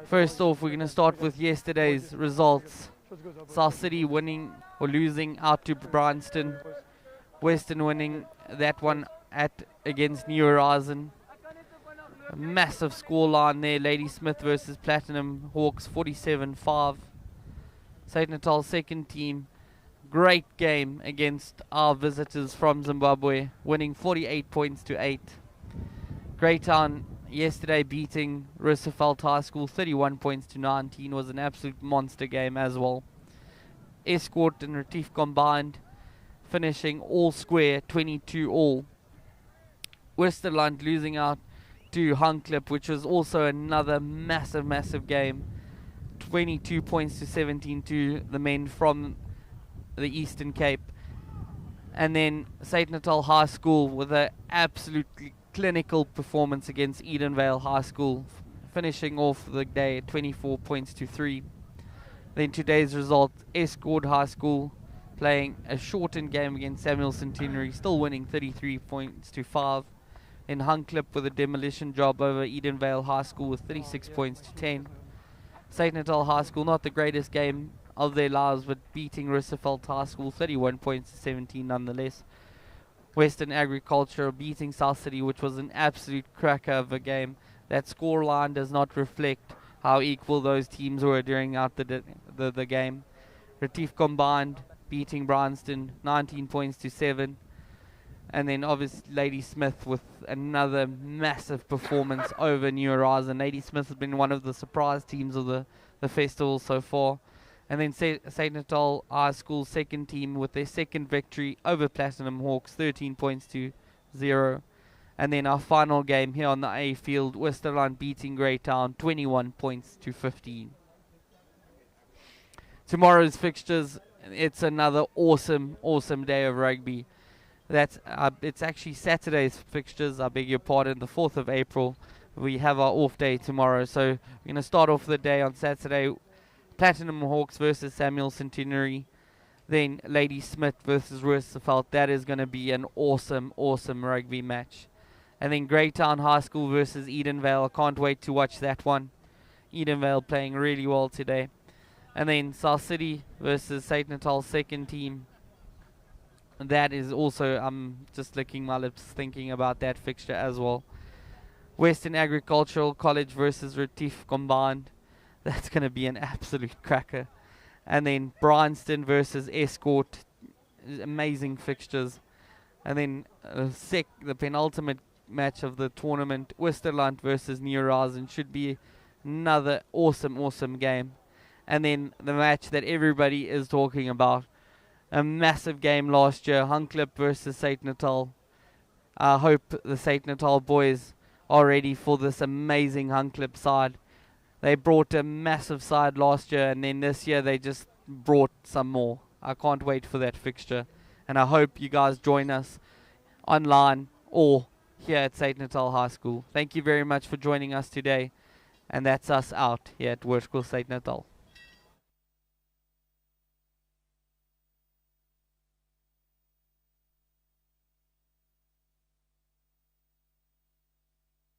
First off, we're going to start with yesterday's results. South City winning or losing out to Bryanston. Western winning that one against New Horizon. A massive scoreline there. Ladysmith versus Platinum Hawks, 47-5. St. Natal's second team, great game against our visitors from Zimbabwe, winning 48 points to 8. Greytown yesterday beating Roosevelt High School 31 points to 19, was an absolute monster game as well. Escort and Retief combined, finishing all square, 22 all. Oosterlaan losing out to Hunklip, which was also another massive game. 22 points to 17 to the men from the Eastern Cape. And then St. Natal High School with an absolutely clinical performance against Edenvale High School, finishing off the day at 24 points to 3. Then today's result, Escort High School playing a shortened game against Samuel Centenary, still winning 33 points to 5. In Hunklip with a demolition job over Edenvale High School with 36 points to 10. St. Natal High School, not the greatest game of their lives, but beating Roosevelt High School 31 points to 17 nonetheless. Western Agriculture beating South City, which was an absolute cracker of a game. That scoreline does not reflect how equal those teams were during out the game. Retief combined beating Bryanston 19 points to 7. And then obviously Ladysmith with another massive performance over New Horizon. Ladysmith has been one of the surprise teams of the festival so far. And then St. Natal High School's second team with their second victory over Platinum Hawks, 13 points to 0. And then our final game here on the A field, Oosterlaan beating Greytown, 21 points to 15. Tomorrow's fixtures, it's another awesome day of rugby. It's actually Saturday's fixtures, I beg your pardon, the 4th of April. We have our off day tomorrow, so we're going to start off the day on Saturday. Platinum Hawks versus Samuel Centenary. Then Ladysmith versus Roosevelt. That is going to be an awesome rugby match. And then Greytown High School versus Edenvale. I can't wait to watch that one. Edenvale playing really well today. And then South City versus St. Natal's second team. That is also, I'm just licking my lips thinking about that fixture as well. Western Agricultural College versus Retief combined. That's going to be an absolute cracker. And then Bryanston versus Escort. Amazing fixtures. And then the penultimate match of the tournament, Oosterlaan versus New Horizon, should be another awesome game. And then the match that everybody is talking about, a massive game last year, Hunklip versus St. Natal. I hope the St. Natal boys are ready for this amazing Hunklip side. They brought a massive side last year, and then this year they just brought some more. I can't wait for that fixture. And I hope you guys join us online or here at St. Natal High School. Thank you very much for joining us today. And that's us out here at Hoërskool State Natal.